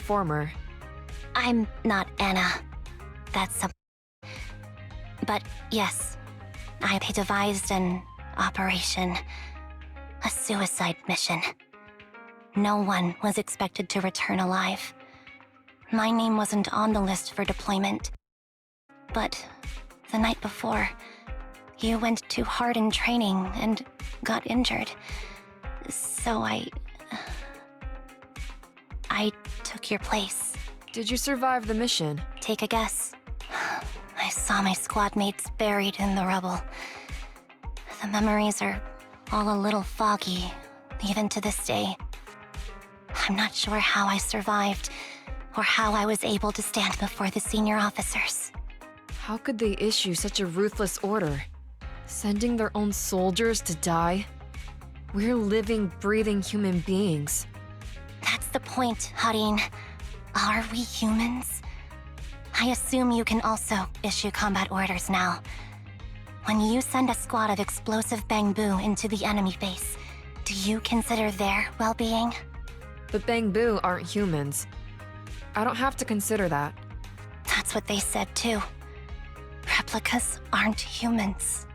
performer. I'm not Anna. That's some... But yes, I devised an operation. A suicide mission. No one was expected to return alive. My name wasn't on the list for deployment. But the night before, you went too hard in training and got injured. So I took your place. Did you survive the mission? Take a guess. I saw my squad mates buried in the rubble. The memories are all a little foggy, even to this day. I'm not sure how I survived, or how I was able to stand before the senior officers. How could they issue such a ruthless order? Sending their own soldiers to die? We're living, breathing human beings. That's the point, Harin. Are we humans? I assume you can also issue combat orders now. When you send a squad of explosive Bangbu into the enemy base, do you consider their well-being? But Bangbu aren't humans. I don't have to consider that. That's what they said too. Replicas aren't humans.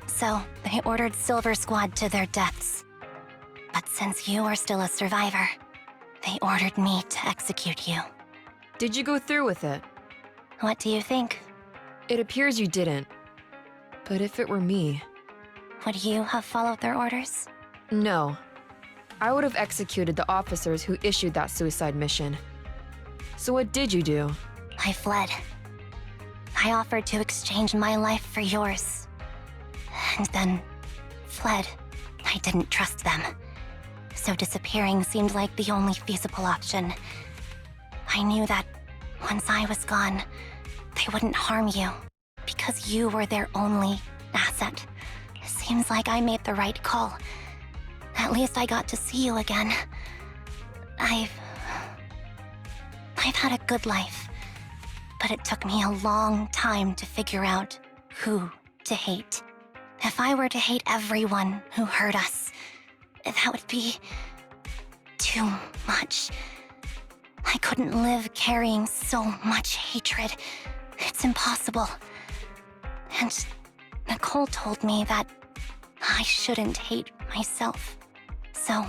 So, they ordered Silver Squad to their deaths. But since you are still a survivor, they ordered me to execute you. Did you go through with it? What do you think? It appears you didn't. But if it were me... Would you have followed their orders? No. I would have executed the officers who issued that suicide mission. So what did you do? I fled. I offered to exchange my life for yours. And then fled. I didn't trust them. So disappearing seemed like the only feasible option. I knew that once I was gone, they wouldn't harm you, because you were their only asset. Seems like I made the right call. At least I got to see you again. I've had a good life, but it took me a long time to figure out who to hate. If I were to hate everyone who hurt us, that would be too much. I couldn't live carrying so much hatred. It's impossible. And Nicole told me that I shouldn't hate myself. So,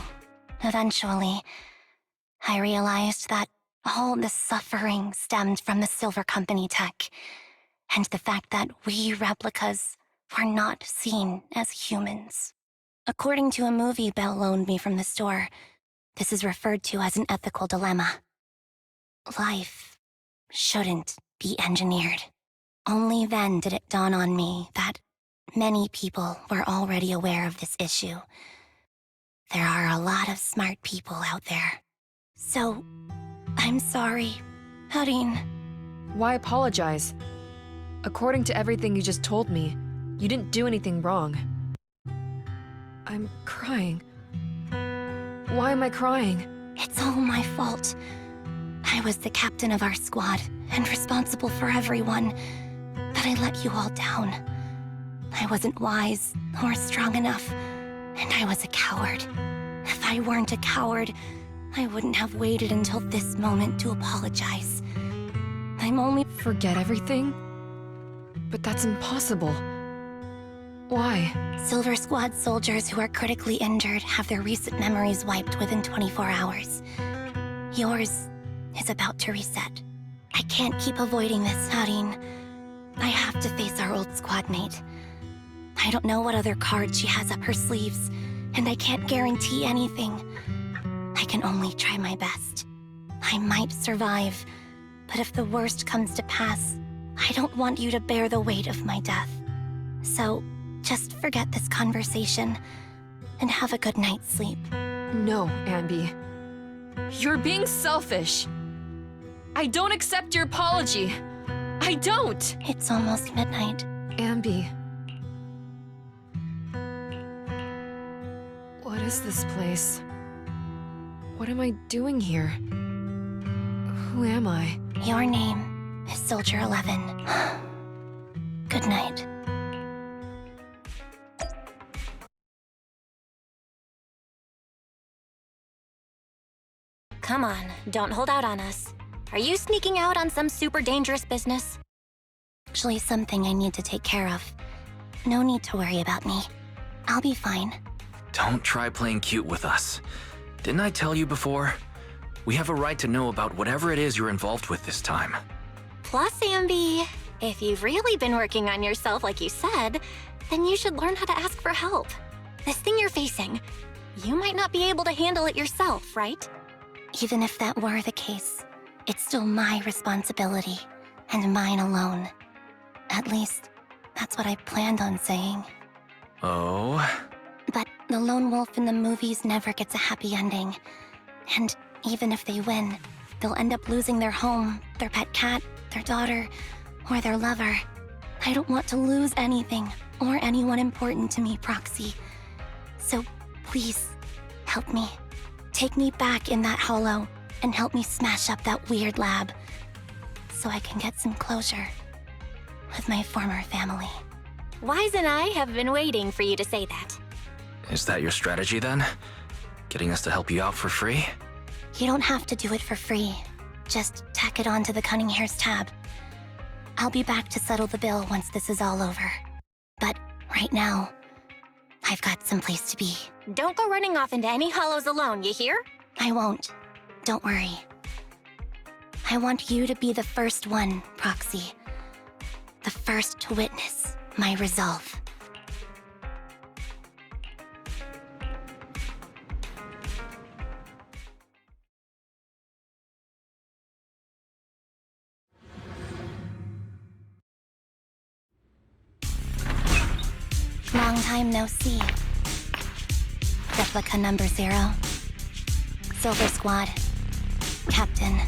eventually, I realized that all the suffering stemmed from the Silver Company tech, and the fact that we replicas were not seen as humans. According to a movie Belle loaned me from the store, this is referred to as an ethical dilemma. Life shouldn't be engineered. Only then did it dawn on me that many people were already aware of this issue. There are a lot of smart people out there. So, I'm sorry, Harin. Why apologize? According to everything you just told me, you didn't do anything wrong. I'm crying. Why am I crying? It's all my fault. I was the captain of our squad and responsible for everyone, but I let you all down. I wasn't wise or strong enough, and I was a coward. If I weren't a coward, I wouldn't have waited until this moment to apologize. I'm only... Forget everything? But that's impossible. Why? Silver Squad soldiers who are critically injured have their recent memories wiped within 24 hours. Yours is about to reset. I can't keep avoiding this, Harin. I have to face our old squad mate. I don't know what other cards she has up her sleeves, and I can't guarantee anything. I can only try my best. I might survive, but if the worst comes to pass, I don't want you to bear the weight of my death. So, just forget this conversation, and have a good night's sleep. No, Anby. You're being selfish. I don't accept your apology. I don't! It's almost midnight. Anby. What is this place? What am I doing here? Who am I? Your name is Soldier 11. Good night. come on, don't hold out on us. Are you sneaking out on some super dangerous business? Actually, something I need to take care of. No need to worry about me. I'll be fine. Don't try playing cute with us. Didn't I tell you before? We have a right to know about whatever it is you're involved with this time. Plus, Anby, if you've really been working on yourself like you said, then you should learn how to ask for help. This thing you're facing, you might not be able to handle it yourself, right? Even if that were the case, it's still my responsibility, and mine alone. At least, that's what I planned on saying. Oh? But the lone wolf in the movies never gets a happy ending. And even if they win, they'll end up losing their home, their pet cat, their daughter, or their lover. I don't want to lose anything or anyone important to me, Proxy. So please, help me. Take me back in that hollow and help me smash up that weird lab so I can get some closure with my former family. Wise and I have been waiting for you to say that. Is that your strategy then? Getting us to help you out for free? You don't have to do it for free. Just tack it onto the Cunning Hair's tab. I'll be back to settle the bill once this is all over. But right now, I've got someplace to be. Don't go running off into any hollows alone, you hear? I won't. Don't worry. I want you to be the first one, Proxy. The first to witness my resolve. Long time no see. Replica number 0. Silver Squad. Captain.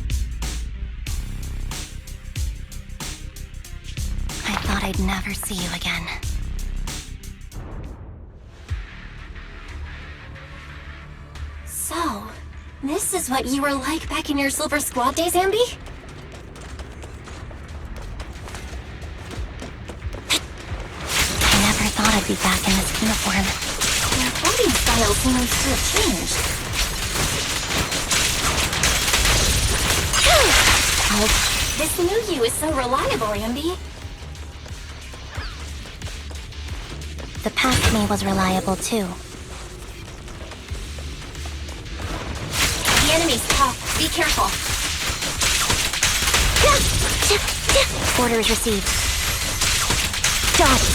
I thought I'd never see you again. So, this is what you were like back in your Silver Squad days, Anby? I never thought I'd be back in this uniform. Your fighting style seems to have changed. Oh, this new you is so reliable, Anby. The past me was reliable, too. The enemy's top. Be careful. Orders received. Dodge.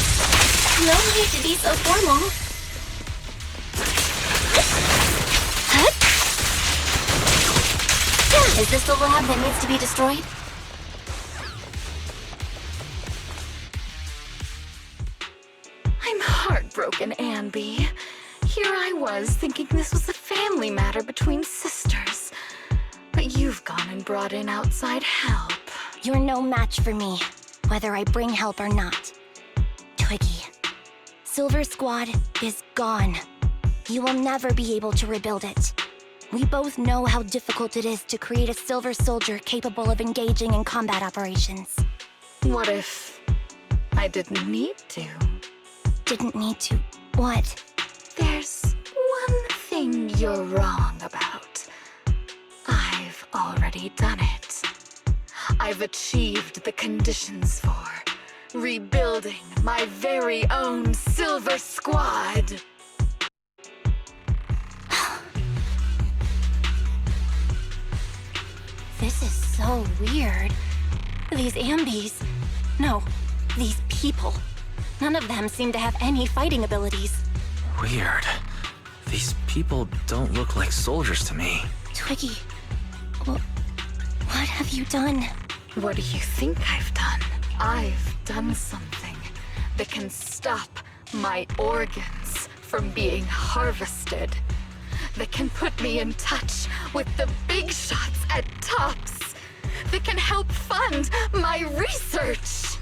No need to be so formal. Is this the lab that needs to be destroyed? I'm heartbroken, Anby. Here I was thinking this was a family matter between sisters. But you've gone and brought in outside help. You're no match for me, whether I bring help or not. Twiggy, Silver Squad is gone. You will never be able to rebuild it. We both know how difficult it is to create a Silver Soldier capable of engaging in combat operations. What if I didn't need to? Didn't need to. What? There's one thing you're wrong about. I've already done it. I've achieved the conditions for rebuilding my very own Silver Squad. This is so weird. These Ambys... No, these people. None of them seem to have any fighting abilities. Weird. These people don't look like soldiers to me. Twiggy, what have you done? What do you think I've done? I've done something that can stop my organs from being harvested. That can put me in touch with the big shots at Tops. That can help fund my research.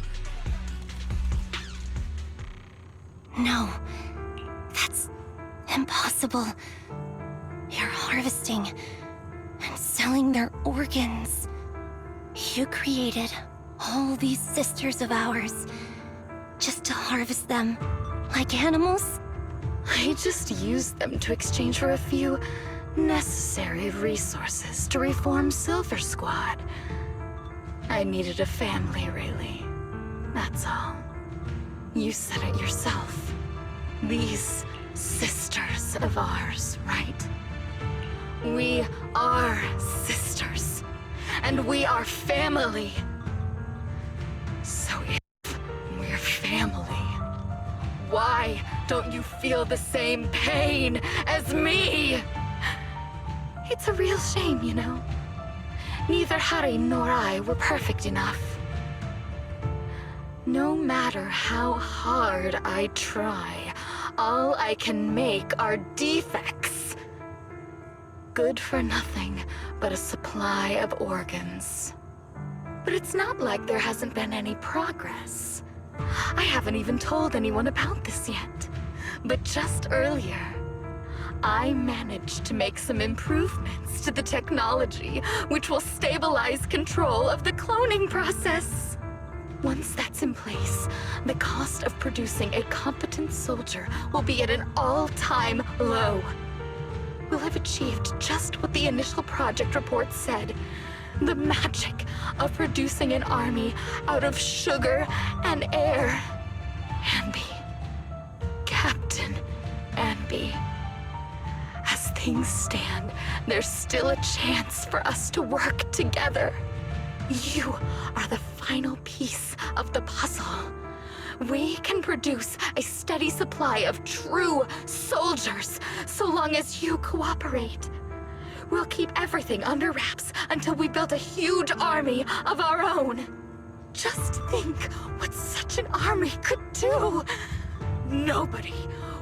No, that's impossible. You're harvesting and selling their organs. You created all these sisters of ours just to harvest them like animals? I just used them to exchange for a few necessary resources to reform Silver Squad. I needed a family, really. That's all. You said it yourself. These sisters of ours, right? We are sisters. And we are family. So if we're family, why don't you feel the same pain as me? It's a real shame, you know. Neither Harry nor I were perfect enough. No matter how hard I try, all I can make are defects. Good for nothing but a supply of organs. But it's not like there hasn't been any progress. I haven't even told anyone about this yet. But just earlier, I managed to make some improvements to the technology, which will stabilize control of the cloning process. Once that's in place, the cost of producing a competent soldier will be at an all-time low. We'll have achieved just what the initial project report said. The magic of producing an army out of sugar and air. Anby. Captain Anby. As things stand, there's still a chance for us to work together. You are the final piece of the puzzle. We can produce a steady supply of true soldiers so long as you cooperate. We'll keep everything under wraps until we build a huge army of our own. Just think what such an army could do. Nobody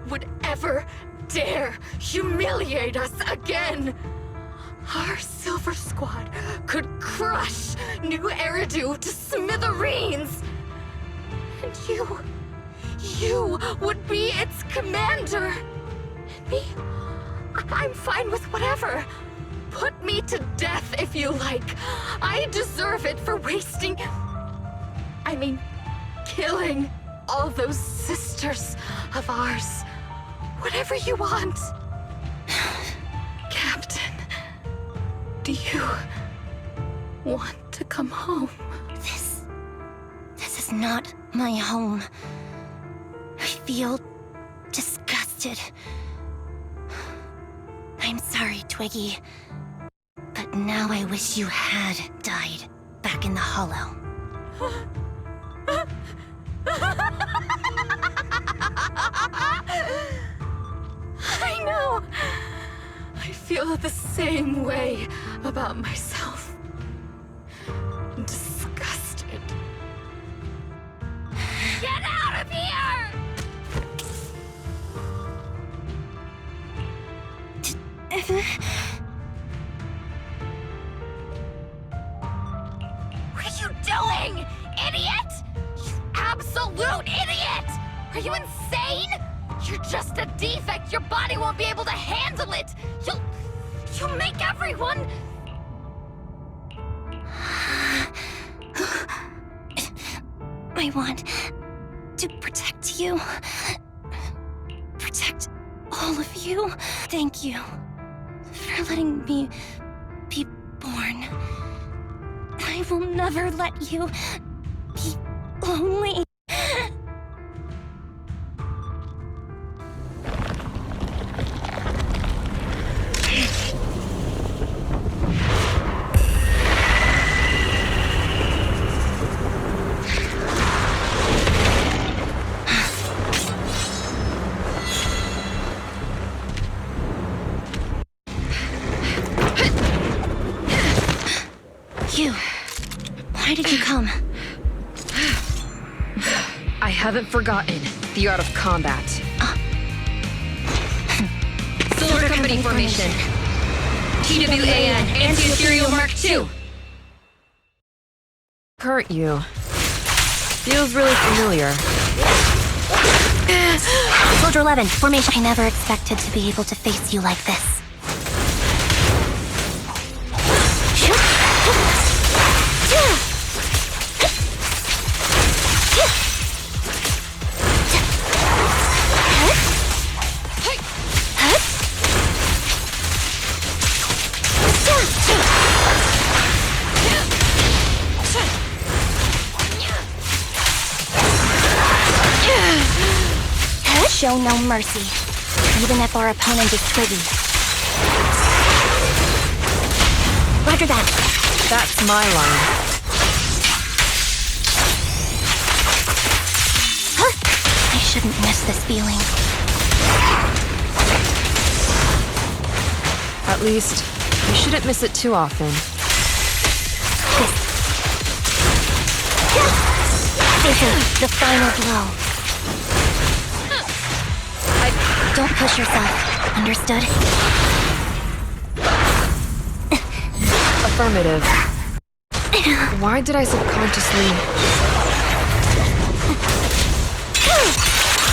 would ever dare humiliate us again. Our Silver Squad could crush New Eridu to smithereens. And you would be its commander. And me, I'm fine with whatever. Put me to death if you like. I deserve it for killing all those sisters of ours. Whatever you want. Captain, do you want to come home? This is not my home. I feel disgusted. I'm sorry, Twiggy. But now I wish you had died back in the Hollow. I know. I feel the same way about myself. Disgusted. Get out of here! What are you doing, idiot? You absolute idiot! Are you insane? You're just a defect. Your body won't be able to handle it. You'll make everyone... I want to protect you. Protect all of you. Thank you for letting me be born. I will never let you be lonely. Why did you come? I haven't forgotten the art of combat. Solar Company formation. TWAN, Anti-Ethereal Mark II. Hurt you. Feels really familiar. Soldier 11, formation. I never expected to be able to face you like this. show no mercy, even if our opponent is Twiggy. Roger that. That's my line. I shouldn't miss this feeling. At least, you shouldn't miss it too often. This is the final blow. Don't push yourself. Understood? Affirmative. Why did I subconsciously...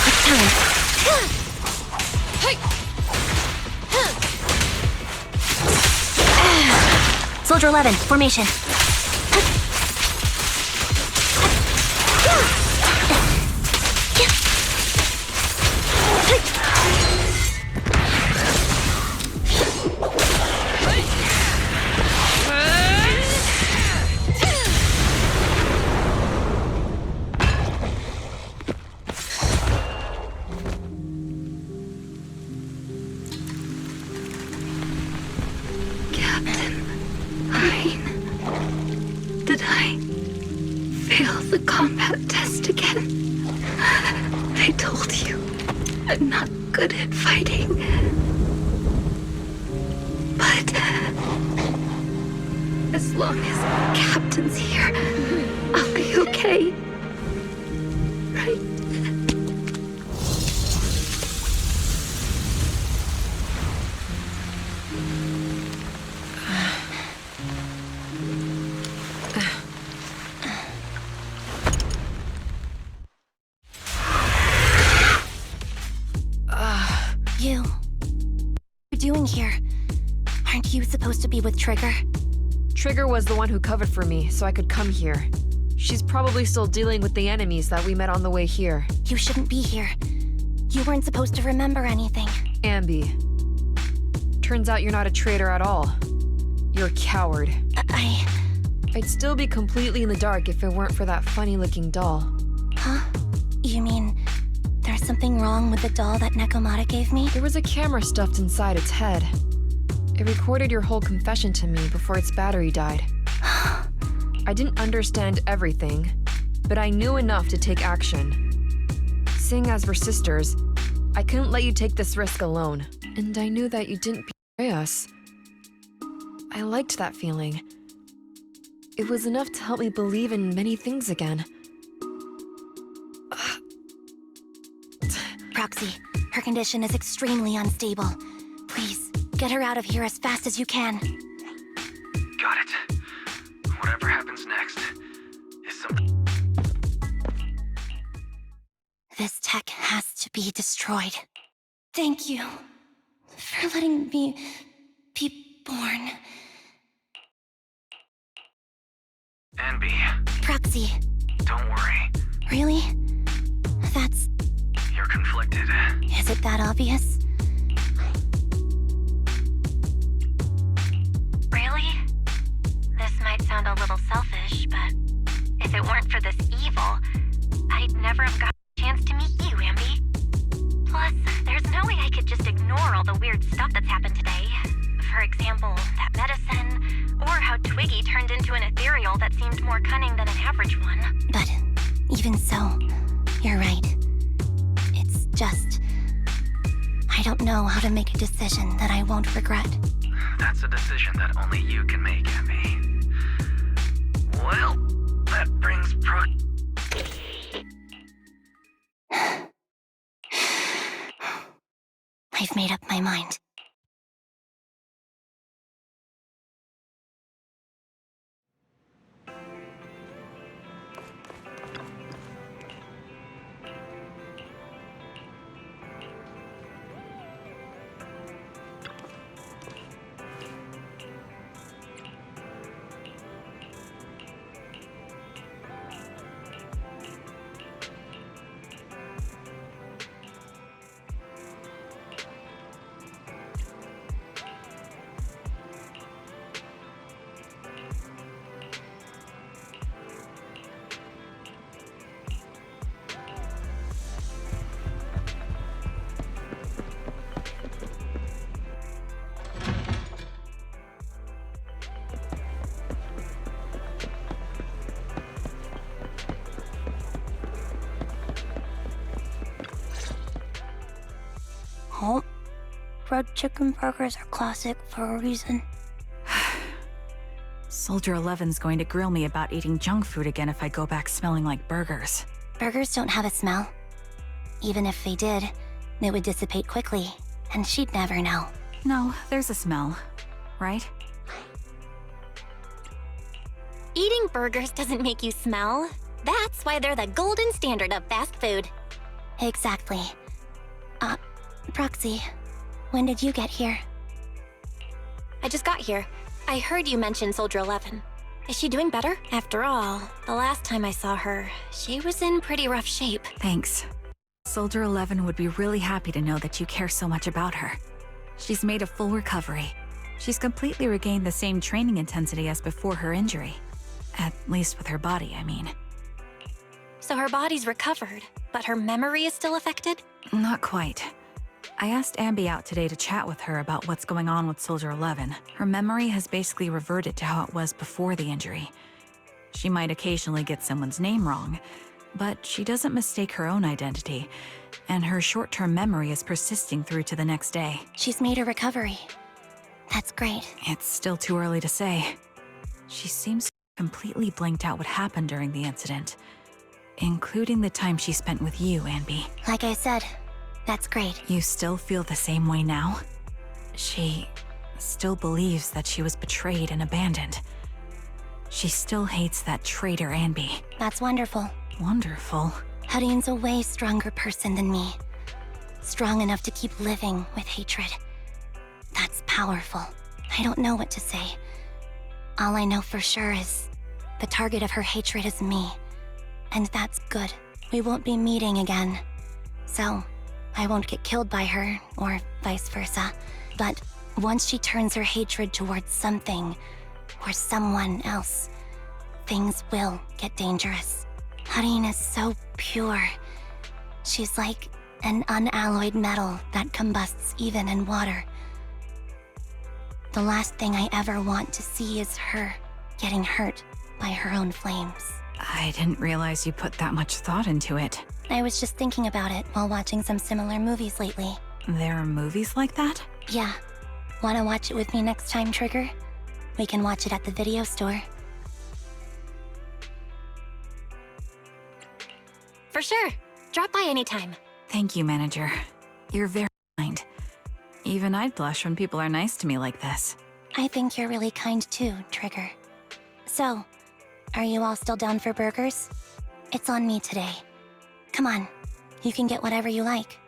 It's time. Soldier 11, formation. Did I fail the combat test again? They told you I'm not good at fighting. But as long as Captain's here, I'll be okay. Right? What are you doing here? Aren't you supposed to be with Trigger? Trigger was the one who covered for me, so I could come here. She's probably still dealing with the enemies that we met on the way here. You shouldn't be here. You weren't supposed to remember anything. Anby. Turns out you're not a traitor at all. You're a coward. I'd still be completely in the dark if it weren't for that funny-looking doll. Huh? You mean there's something wrong with the doll that Nekomata gave me? There was a camera stuffed inside its head. It recorded your whole confession to me before its battery died. I didn't understand everything, but I knew enough to take action. Seeing as we're sisters, I couldn't let you take this risk alone. And I knew that you didn't betray us. I liked that feeling. It was enough to help me believe in many things again. Proxy, her condition is extremely unstable. Please, get her out of here as fast as you can. Got it. Whatever happens next is something. This tech has to be destroyed. Thank you for letting me be born. Anby, Proxy, don't worry. really? That's... You're conflicted. Is it that obvious? Really? This might sound a little selfish, but if it weren't for this evil, I'd never have got a chance to meet you, Anby. Plus, there's no way I could just ignore all the weird stuff that's happened today. For example, that medicine, or how Twiggy turned into an ethereal that seemed more cunning than an average one. But even so, you're right. It's just... I don't know how to make a decision that I won't regret. That's a decision that only you can make, Anby. Well, that brings I've made up my mind. Red chicken burgers are classic for a reason. Soldier 11's going to grill me about eating junk food again if I go back smelling like burgers. Burgers don't have a smell. Even if they did, it would dissipate quickly, and she'd never know. No, there's a smell, right? Eating burgers doesn't make you smell. That's why they're the golden standard of fast food. Exactly. Proxy, when did you get here? I just got here. I heard you mention Soldier 11. Is she doing better? After all, the last time I saw her, she was in pretty rough shape. Thanks. Soldier 11 would be really happy to know that you care so much about her. She's made a full recovery. She's completely regained the same training intensity as before her injury. At least with her body, I mean. So her body's recovered, but her memory is still affected? Not quite. I asked Anby out today to chat with her about what's going on with Soldier 11. Her memory has basically reverted to how it was before the injury. She might occasionally get someone's name wrong, but she doesn't mistake her own identity, and her short-term memory is persisting through to the next day. She's made a recovery. That's great. It's still too early to say. She seems completely blanked out what happened during the incident, including the time she spent with you, Anby. Like I said, that's great. You still feel the same way now? She still believes that she was betrayed and abandoned. She still hates that traitor Anby. That's wonderful. Wonderful. Hadine's a way stronger person than me. Strong enough to keep living with hatred. That's powerful. I don't know what to say. All I know for sure is the target of her hatred is me. And that's good. We won't be meeting again. So, I won't get killed by her, or vice versa. But once she turns her hatred towards something, or someone else, things will get dangerous. Hadine is so pure. She's like an unalloyed metal that combusts even in water. The last thing I ever want to see is her getting hurt by her own flames. I didn't realize you put that much thought into it. I was just thinking about it while watching some similar movies lately. There are movies like that? Yeah. Wanna watch it with me next time, Trigger? We can watch it at the video store. For sure. Drop by anytime. Thank you, Manager. You're very kind. Even I'd blush when people are nice to me like this. I think you're really kind too, Trigger. So, are you all still down for burgers? It's on me today. Come on, you can get whatever you like.